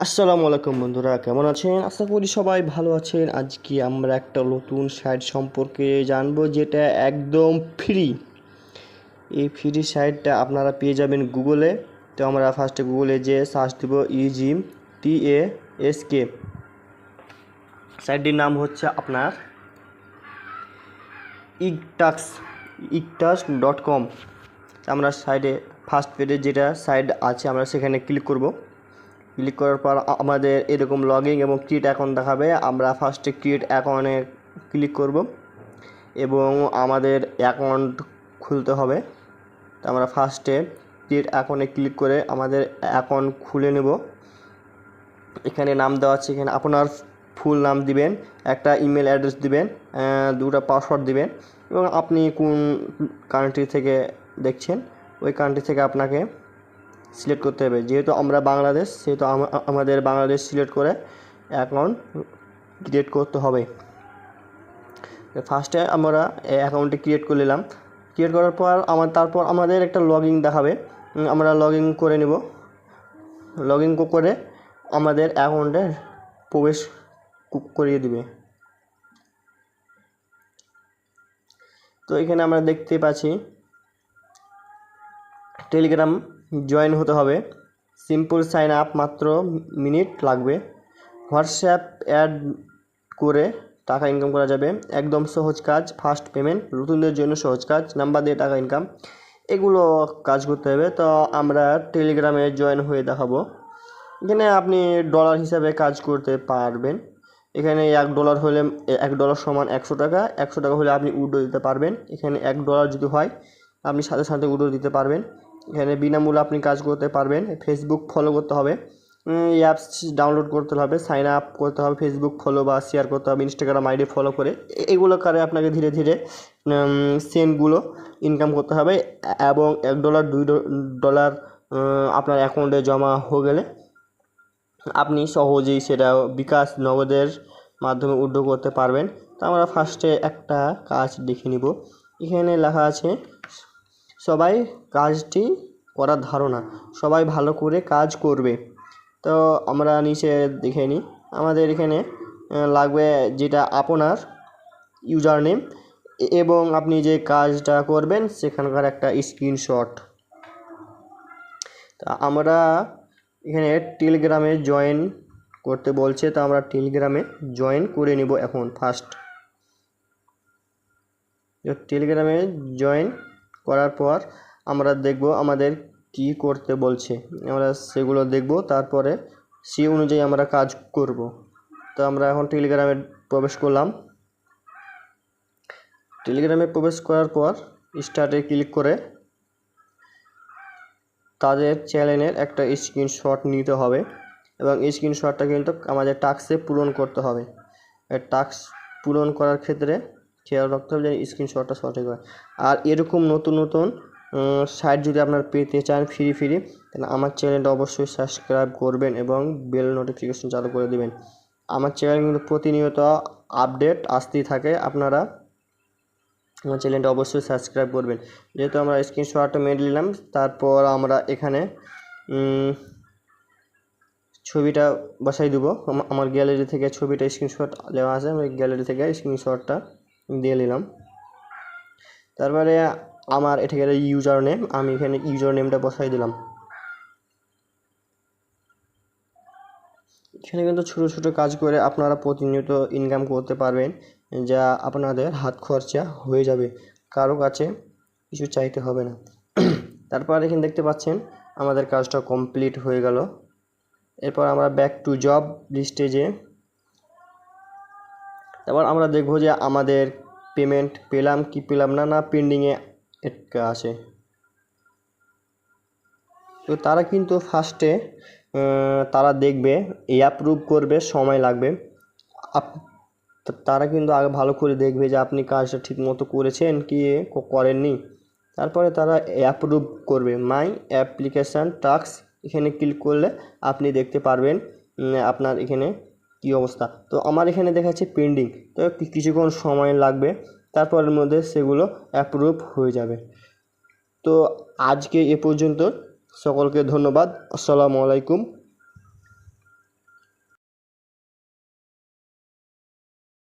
আসসালামু আলাইকুম বন্ধুরা, কেমন আছেন? আশা করি সবাই ভালো আছেন। আজকে আমরা একটা নতুন সাইট সম্পর্কে জানবো যেটা একদম ফ্রি। এই ফ্রি সাইটটা আপনারা পেয়ে যাবেন গুগলে। তো আমরা ফার্স্টে গুগলে যে সার্চ দেব EGTASK। সাইটটির নাম হচ্ছে আপনার igtask.com। আমরা সাইডে ফার্স্ট পেজে যেটা সাইট আছে আমরা সেখানে ক্লিক করব। ক্লিক করার পর আমাদের এরকম লগইন এবং ক্রিয়েট অ্যাকাউন্ট দেখাবে। আমরা ফার্স্টে ক্রিয়েট অ্যাকাউন্টে ক্লিক করব এবং আমাদের অ্যাকাউন্ট খুলতে হবে। তো আমরা ফার্স্টে ক্রিয়েট অ্যাকাউন্টে ক্লিক করে আমাদের অ্যাকাউন্ট খুলে নেব। এখানে নাম দেওয়া আছে, এখানে আপনার ফুল নাম দিবেন, একটা ইমেল অ্যাড্রেস দিবেন, দুটো পাসওয়ার্ড দিবেন এবং আপনি কোন কান্ট্রি থেকে দেখছেন ওই কান্ট্রি থেকে আপনাকে সিলেক্ট করতে হবে। যেহেতু আমরা বাংলাদেশ, সেহেতু আমাদের বাংলাদেশ সিলেক্ট করে অ্যাকাউন্ট ক্রিয়েট করতে হবে। ফার্স্টে আমরা অ্যাকাউন্টটি ক্রিয়েট করে নিলাম। ক্রিয়েট করার পর তারপর আমাদের একটা লগইন দেখাবে। আমরা লগইন করে নেব। লগইন করে আমাদের অ্যাকাউন্টে প্রবেশ করিয়ে দিবে। তো এখানে আমরা দেখতে পাচ্ছি টেলিগ্রাম জয়েন হতে হবে। সিম্পল সাইন আপ, মাত্র মিনিট লাগবে। হোয়াটসঅ্যাপ অ্যাড করে টাকা ইনকাম করা যাবে। একদম সহজ কাজ, ফাস্ট পেমেন্ট, নতুনদের জন্য সহজ কাজ, নাম্বার দিয়ে টাকা ইনকাম, এগুলো কাজ করতে হবে। তো আমরা টেলিগ্রামে জয়েন হয়ে দেখাবো। এখানে আপনি ডলার হিসাবে কাজ করতে পারবেন। এখানে $1 হলে $1 সমান 100 টাকা। 100 টাকা হলে আপনি উইথড্র দিতে পারবেন। এখানে $1 যদি হয় আপনি সাথে সাথে উইথড্র দিতে পারবেন। এখানে বিনামূল্যে আপনি কাজ করতে পারবেন। ফেসবুক ফলো করতে হবে, অ্যাপস ডাউনলোড করতে হবে, সাইন আপ করতে হবে, ফেসবুক ফলো বা শেয়ার করতে হবে, ইনস্টাগ্রাম আইডি ফলো করে এগুলো করে আপনাকে ধীরে ধীরে সেন্টগুলো ইনকাম করতে হবে। এবং $1 $2 আপনার অ্যাকাউন্টে জমা হয়ে গেলে আপনি সহজেই সেটা বিকাশ নগদের মাধ্যমে উইথড্র করতে পারবেন। তো আমরা ফার্স্টে একটা কাজ দেখে নিব। এখানে লেখা আছে সবাই কাজটি করার ধারণা, সবাই ভালো করে কাজ করবে। তো আমরা নিচে দেখে নিই। আমাদের এখানে লাগবে যেটা আপনার ইউজার নেম এবং আপনি যে কাজটা করবেন সেখানকার একটা স্ক্রিনশট। তা আমরা এখানে টেলিগ্রামে জয়েন করতে বলছে, তো আমরা টেলিগ্রামে জয়েন করে নিব এখন। ফার্স্ট টেলিগ্রামে জয়েন করার পর আমরা দেখব আমাদের কি করতে বলছে, আমরা সেগুলো দেখব, তারপরে সেই অনুযায়ী আমরা কাজ করব। তো আমরা এখন টেলিগ্রামে প্রবেশ করলাম। টেলিগ্রামে প্রবেশ করার পর স্টার্টে ক্লিক করে তাদের চ্যানেলের একটা স্ক্রিনশট নিতে হবে এবং এই স্ক্রিনশটটা কিন্তু আমাদের টাস্কে পূরণ করতে হবে। টাস্ক পূরণ করার ক্ষেত্রে খেয়াল রাখতে হবে যেন স্ক্রিনশটটা সঠিক হয়। আর এরকম নতুন নতুন সাইট যদি আপনারা পেতে চান ফ্রি তাহলে আমার চ্যানেলটা অবশ্যই সাবস্ক্রাইব করবেন এবং বেল নোটিফিকেশন চালু করে দিবেন। আমার চ্যানেল কিন্তু প্রতিনিয়ত আপডেট আসতেই থাকে, আপনারা আমার চ্যানেলটা অবশ্যই সাবস্ক্রাইব করবেন। যেহেতু আমরা স্ক্রিনশটটা মেরে নিলাম, তারপর আমরা এখানে ছবিটা বসাই দেবো। আমার গ্যালারি থেকে ছবিটা স্ক্রিনশট দেওয়া আছে, আমি গ্যালারি থেকে স্ক্রিনশটটা দিয়ে নিলাম। তারপরে আমার এটা গেলে ইউজার নেম, আমি এখানে ইউজার নেমটা বসাই দিলাম। এখানে কিন্তু ছোটো ছোটো কাজ করে আপনারা প্রতিনিয়ত ইনকাম করতে পারবেন, যা আপনাদের হাত খরচা হয়ে যাবে, কারো কাছে কিছু চাইতে হবে না। তারপর এখানে দেখতে পাচ্ছেন আমাদের কাজটা কমপ্লিট হয়ে গেল। এরপর আমরা ব্যাক টু জব লিস্টে যে তারপর আমরা দেখব যে আমাদের পেমেন্ট পেলাম কি পেলাম না পেন্ডিংয়ে আটকে আছে। তো তারা কিন্তু ফার্স্টে তারা দেখবে, অ্যাপ্রুভ করবে, সময় লাগবে। তারা কিন্তু আগে ভালো করে দেখবে যে আপনি কাজটা ঠিক মতো করেছেন কি করেননি, তারপরে তারা অ্যাপ্রুভ করবে। মাই অ্যাপ্লিকেশান টাস্ক এখানে ক্লিক করলে আপনি দেখতে পারবেন আপনার এখানে কি অবস্থা। তো আমার এখানে দেখাচ্ছে পেন্ডিং, তো কিছুক্ষণ সময় লাগবে, তারপরের মধ্যে সেগুলো অ্যাপ্রুভ হয়ে যাবে। তো আজকে এ পর্যন্ত, সকলকে ধন্যবাদ। আসসালামু আলাইকুম।